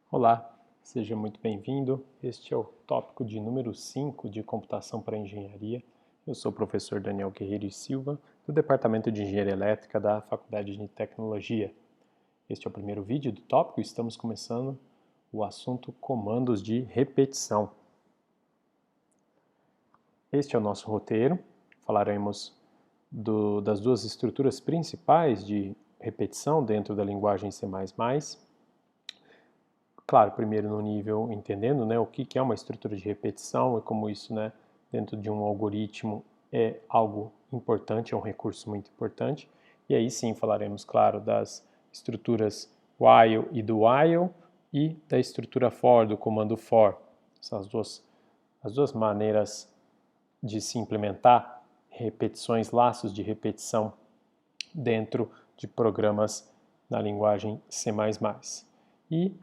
Olá, seja muito bem-vindo. Este é o tópico de número 5 de Computação para Engenharia. Eu sou o professor Daniel Guerreiro e Silva, do Departamento de Engenharia Elétrica da Faculdade de Tecnologia. Este é o primeiro vídeo do tópico e estamos começando o assunto comandos de repetição. Este é o nosso roteiro. Falaremos das duas estruturas principais de repetição dentro da linguagem C++. Claro, primeiro no nível entendendo o que é uma estrutura de repetição e como isso dentro de um algoritmo é algo importante, é um recurso muito importante. E aí sim falaremos, claro, das estruturas while e do while e da estrutura for, do comando for. São as duas maneiras de se implementar repetições, laços de repetição dentro de programas na linguagem C++. E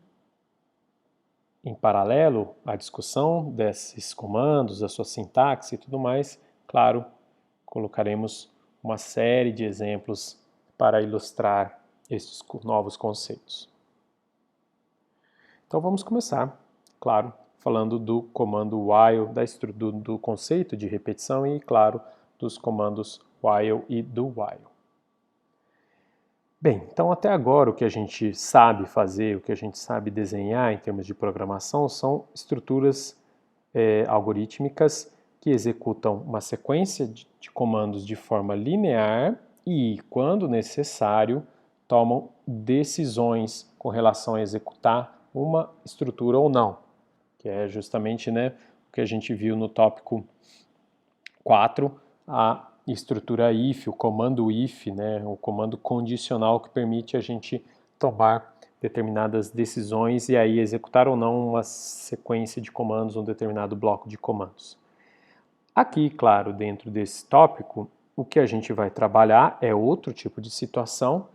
em paralelo à discussão desses comandos, da sua sintaxe e tudo mais, claro, colocaremos uma série de exemplos para ilustrar estes novos conceitos. Então vamos começar, claro, falando do comando while, do conceito de repetição e, claro, dos comandos while e do while. Bem, então até agora o que a gente sabe fazer, o que a gente sabe desenhar em termos de programação são estruturas algorítmicas que executam uma sequência de comandos de forma linear e, quando necessário, tomam decisões com relação a executar uma estrutura ou não, que é justamente o que a gente viu no tópico 4, a estrutura if, o comando if, o comando condicional que permite a gente tomar determinadas decisões e aí executar ou não uma sequência de comandos, um determinado bloco de comandos. Aqui, claro, dentro desse tópico, o que a gente vai trabalhar é outro tipo de situação,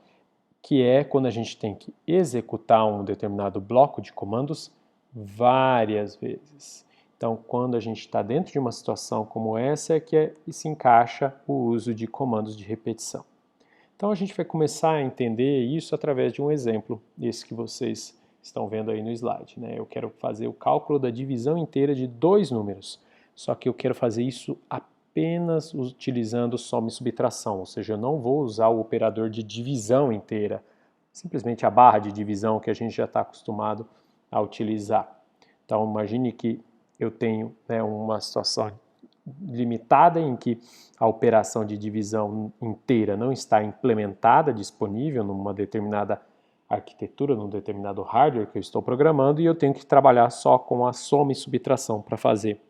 que é quando a gente tem que executar um determinado bloco de comandos várias vezes. Então, quando a gente está dentro de uma situação como essa, é que se encaixa o uso de comandos de repetição. Então, a gente vai começar a entender isso através de um exemplo, esse que vocês estão vendo aí no slide. Eu quero fazer o cálculo da divisão inteira de dois números, só que eu quero fazer isso apenas utilizando soma e subtração, ou seja, eu não vou usar o operador de divisão inteira, simplesmente a barra de divisão que a gente já está acostumado a utilizar. Então, imagine que eu tenho uma situação limitada em que a operação de divisão inteira não está implementada, disponível numa determinada arquitetura, num determinado hardware que eu estou programando, e eu tenho que trabalhar só com a soma e subtração para fazer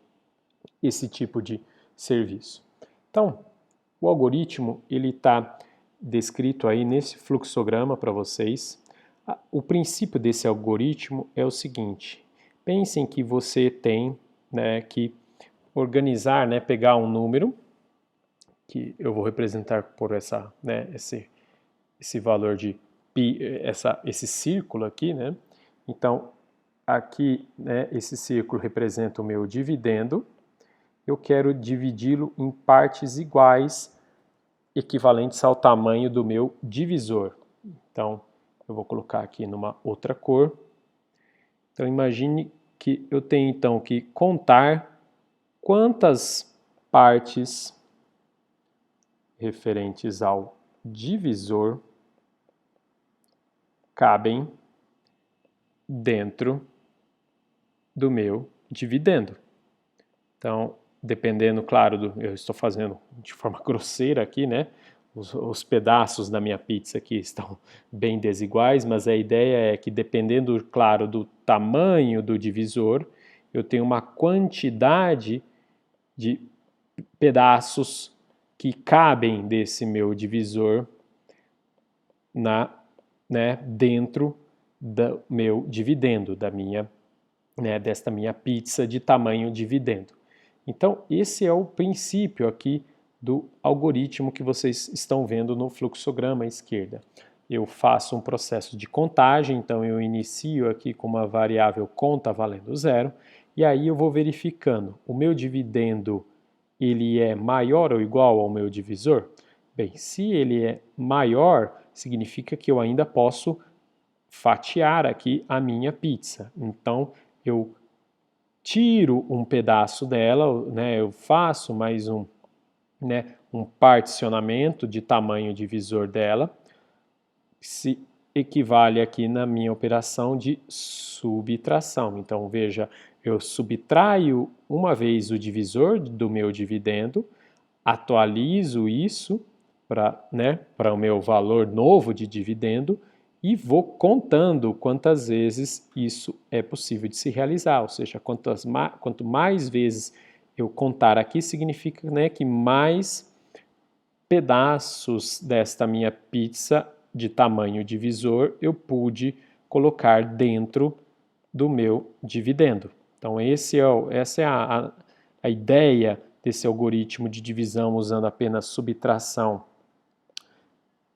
esse tipo de serviço. Então, o algoritmo ele está descrito aí nesse fluxograma para vocês. O princípio desse algoritmo é o seguinte: pensem que você tem que organizar, pegar um número, que eu vou representar por esse valor de π, esse círculo aqui, Então, aqui, esse círculo representa o meu dividendo. Eu quero dividi-lo em partes iguais, equivalentes ao tamanho do meu divisor. Então, eu vou colocar aqui numa outra cor. Então, imagine que eu tenho então que contar quantas partes referentes ao divisor cabem dentro do meu dividendo. Então, dependendo, claro, eu estou fazendo de forma grosseira aqui, os pedaços da minha pizza aqui estão bem desiguais, mas a ideia é que dependendo, claro, do tamanho do divisor, eu tenho uma quantidade de pedaços que cabem desse meu divisor dentro do meu dividendo, desta minha pizza de tamanho dividendo. Então, esse é o princípio aqui do algoritmo que vocês estão vendo no fluxograma à esquerda. Eu faço um processo de contagem, então eu inicio aqui com uma variável conta valendo 0, e aí eu vou verificando, o meu dividendo ele é maior ou igual ao meu divisor? Bem, se ele é maior, significa que eu ainda posso fatiar aqui a minha pizza. Então, eu tiro um pedaço dela, né, eu faço mais um particionamento de tamanho divisor dela, se equivale aqui na minha operação de subtração. Então, veja, eu subtraio uma vez o divisor do meu dividendo, atualizo isso para o meu valor novo de dividendo e vou contando quantas vezes isso é possível de se realizar, ou seja, quanto mais vezes eu contar aqui, significa, né, que mais pedaços desta minha pizza de tamanho divisor eu pude colocar dentro do meu dividendo. Então, essa é a ideia desse algoritmo de divisão usando apenas subtração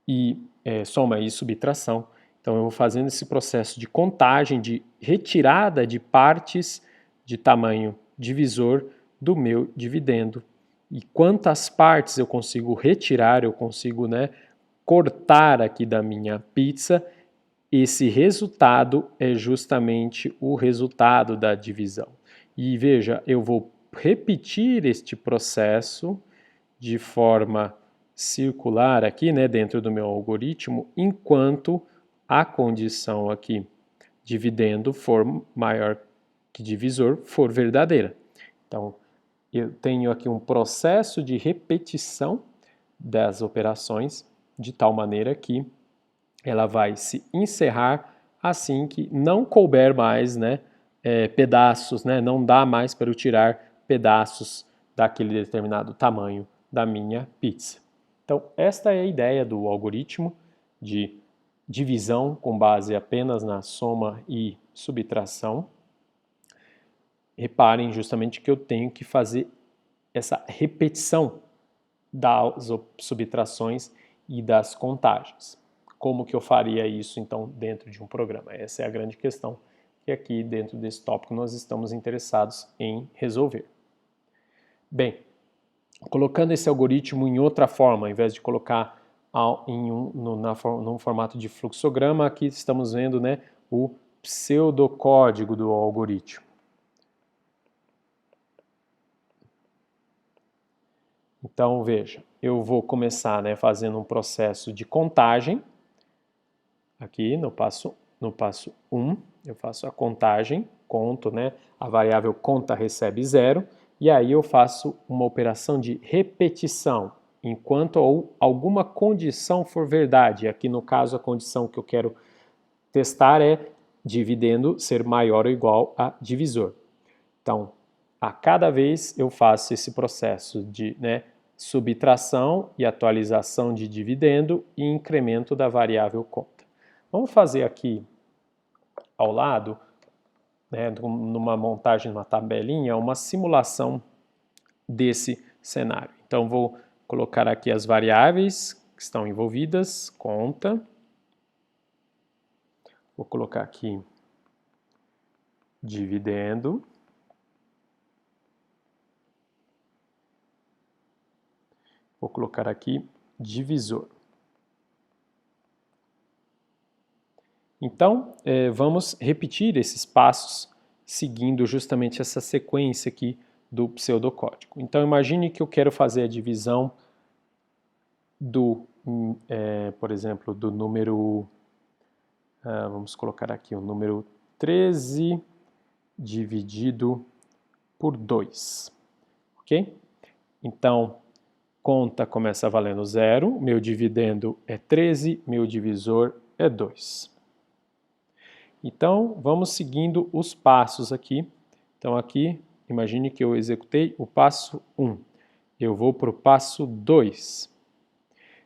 e soma e subtração. Então, eu vou fazendo esse processo de contagem, de retirada de partes de tamanho divisor do meu dividendo. E quantas partes eu consigo retirar, eu consigo, né, cortar aqui da minha pizza, esse resultado é justamente o resultado da divisão. E veja, eu vou repetir este processo de forma circular aqui, né, dentro do meu algoritmo, enquanto a condição aqui dividendo for maior que divisor for verdadeira. Então, eu tenho aqui um processo de repetição das operações de tal maneira que ela vai se encerrar assim que não couber mais, né, pedaços, né, não dá mais para eu tirar pedaços daquele determinado tamanho da minha pizza. Então, esta é a ideia do algoritmo de divisão com base apenas na soma e subtração. Reparem justamente que eu tenho que fazer essa repetição das subtrações e das contagens. Como que eu faria isso, então, dentro de um programa? Essa é a grande questão que aqui, dentro desse tópico, nós estamos interessados em resolver. Bem, colocando esse algoritmo em outra forma, ao invés de colocar num formato de fluxograma, aqui estamos vendo, né, o pseudocódigo do algoritmo. Então, veja, eu vou começar, né, fazendo um processo de contagem. Aqui no passo 1, eu faço a contagem, conto, né, a variável conta recebe 0, e aí eu faço uma operação de repetição, enquanto alguma condição for verdade. Aqui no caso a condição que eu quero testar é dividendo ser maior ou igual a divisor. Então, a cada vez eu faço esse processo de, né, subtração e atualização de dividendo e incremento da variável conta. Vamos fazer aqui ao lado, né, numa montagem, numa tabelinha, uma simulação desse cenário. Então, vou colocar aqui as variáveis que estão envolvidas, conta. Vou colocar aqui dividendo. Vou colocar aqui divisor. Então, vamos repetir esses passos seguindo justamente essa sequência aqui do pseudocódigo. Então, imagine que eu quero fazer a divisão do, por exemplo, do número, vamos colocar aqui o número 13 dividido por 2, ok? Então, conta começa valendo 0, meu dividendo é 13, meu divisor é 2. Então, vamos seguindo os passos aqui. Então, aqui, imagine que eu executei o passo 1. Eu vou para o passo 2.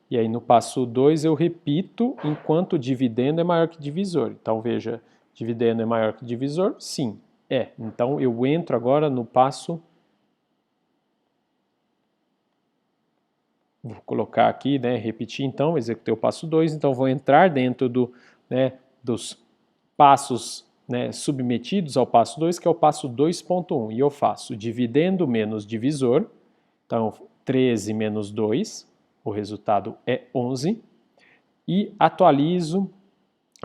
E aí, no passo 2, eu repito enquanto o dividendo é maior que divisor. Então, veja, dividendo é maior que divisor? Sim, é. Então, eu entro agora no passo... Vou colocar aqui, né, repetir então, executei o passo 2. Então, vou entrar dentro dos passos, né, submetidos ao passo 2, que é o passo 2.1, e eu faço dividendo menos divisor, então 13 menos 2, o resultado é 11, e atualizo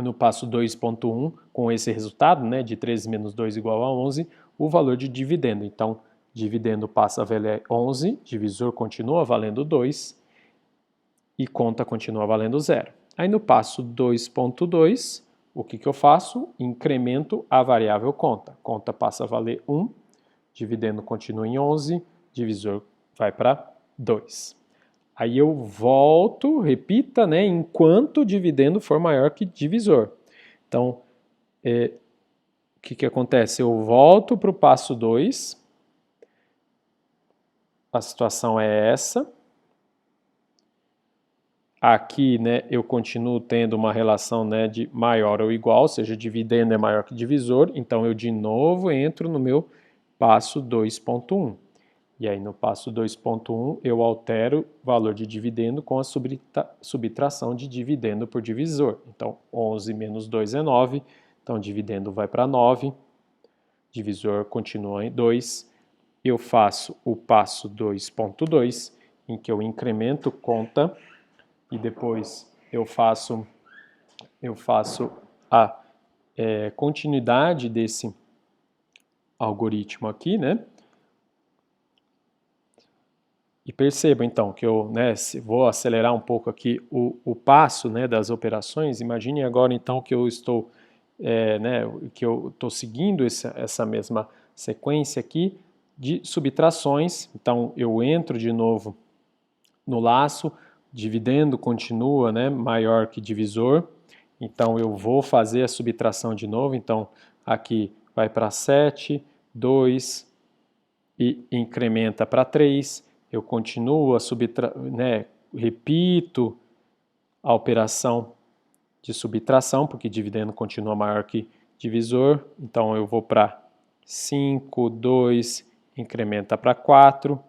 no passo 2.1, com esse resultado, né, de 13 menos 2 igual a 11, o valor de dividendo. Então, dividendo passa a valer 11, divisor continua valendo 2 e conta continua valendo 0. Aí no passo 2.2, o que eu faço? Incremento a variável conta. Conta passa a valer 1, dividendo continua em 11, divisor vai para 2. Aí eu volto, repita, né, enquanto o dividendo for maior que divisor. Então, o que acontece? Eu volto para o passo 2, a situação é essa. Aqui, né, eu continuo tendo uma relação, né, de maior ou igual, ou seja, dividendo é maior que divisor, então eu de novo entro no meu passo 2.1. E aí no passo 2.1 eu altero o valor de dividendo com a subtração de dividendo por divisor. Então 11 menos 2 é 9, então dividendo vai para 9, divisor continua em 2. Eu faço o passo 2.2, em que eu incremento conta e depois eu faço a continuidade desse algoritmo aqui, né? E perceba então que eu, né, vou acelerar um pouco aqui o passo, né, das operações. Imagine agora então que eu estou, né, que eu estou seguindo essa mesma sequência aqui de subtrações. Então eu entro de novo no laço, dividendo continua, né, maior que divisor. Então eu vou fazer a subtração de novo. Então aqui vai para 7, 2 e incrementa para 3. Eu continuo né, repito a operação de subtração, porque dividendo continua maior que divisor. Então eu vou para 5, 2, incrementa para 4,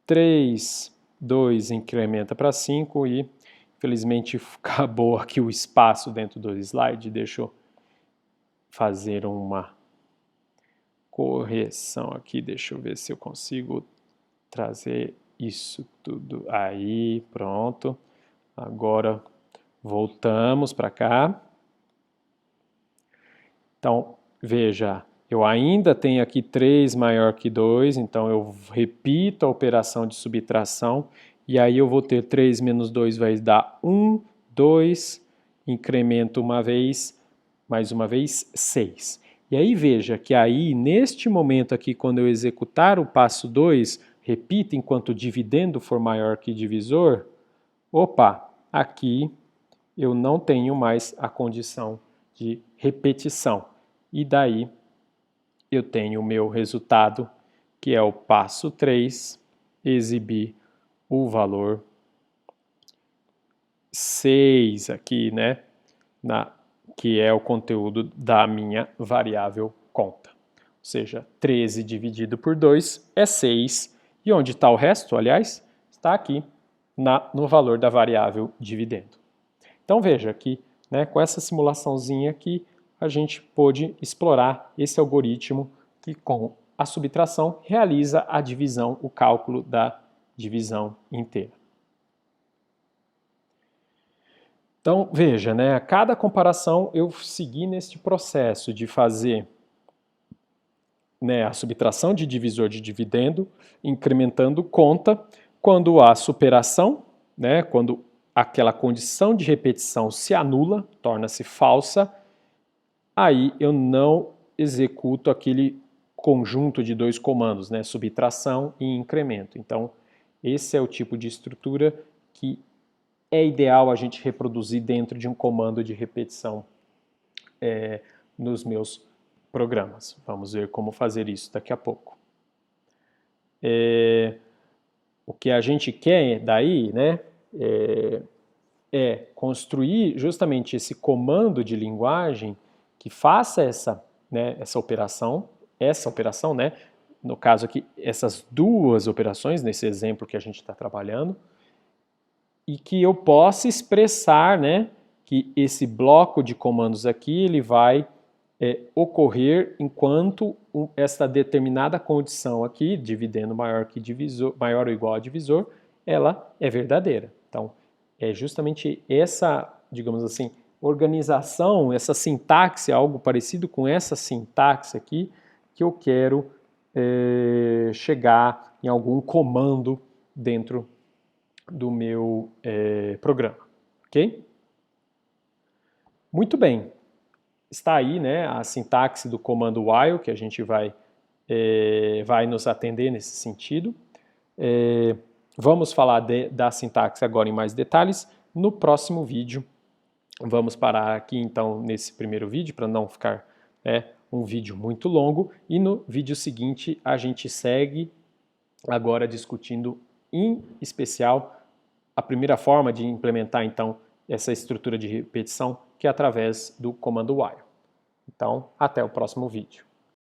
3, 2, incrementa para 5 e infelizmente acabou aqui o espaço dentro do slide. Deixa eu fazer uma correção aqui, deixa eu ver se eu consigo trazer isso tudo aí, pronto. Agora voltamos para cá. Então, veja, eu ainda tenho aqui 3 maior que 2, então eu repito a operação de subtração, e aí eu vou ter 3 menos 2 vai dar 1, 2, incremento uma vez, mais uma vez, 6. E aí veja que aí, neste momento aqui, quando eu executar o passo 2, repita enquanto o dividendo for maior que divisor, opa, aqui eu não tenho mais a condição de repetição. E daí eu tenho o meu resultado, que é o passo 3, exibir o valor 6 aqui, né, que é o conteúdo da minha variável conta. Ou seja, 13 dividido por 2 é 6. E onde está o resto, aliás? Está aqui no valor da variável dividendo. Então veja que, né, com essa simulaçãozinha aqui, a gente pôde explorar esse algoritmo que com a subtração realiza a divisão, o cálculo da divisão inteira. Então veja, né, a cada comparação eu segui neste processo de fazer, né, a subtração de divisor de dividendo, incrementando conta, quando há superação, né, quando aquela condição de repetição se anula, torna-se falsa, aí eu não executo aquele conjunto de dois comandos, né, subtração e incremento. Então, esse é o tipo de estrutura que é ideal a gente reproduzir dentro de um comando de repetição nos meus programas. Vamos ver como fazer isso daqui a pouco. O que a gente quer daí, né, é construir justamente esse comando de linguagem que faça essa operação, né, no caso aqui, essas duas operações, nesse exemplo que a gente está trabalhando, e que eu possa expressar, né, que esse bloco de comandos aqui, ele vai ocorrer enquanto essa determinada condição aqui, dividendo maior que divisor, maior ou igual a divisor, ela é verdadeira. Então, é justamente essa, digamos assim, organização, essa sintaxe, algo parecido com essa sintaxe aqui, que eu quero chegar em algum comando dentro do meu programa, ok? Muito bem, está aí, né, a sintaxe do comando while, que a gente vai nos atender nesse sentido. Vamos falar da sintaxe agora em mais detalhes no próximo vídeo. Vamos parar aqui então nesse primeiro vídeo para não ficar um vídeo muito longo, e no vídeo seguinte a gente segue agora discutindo em especial a primeira forma de implementar então essa estrutura de repetição, que é através do comando while. Então, até o próximo vídeo.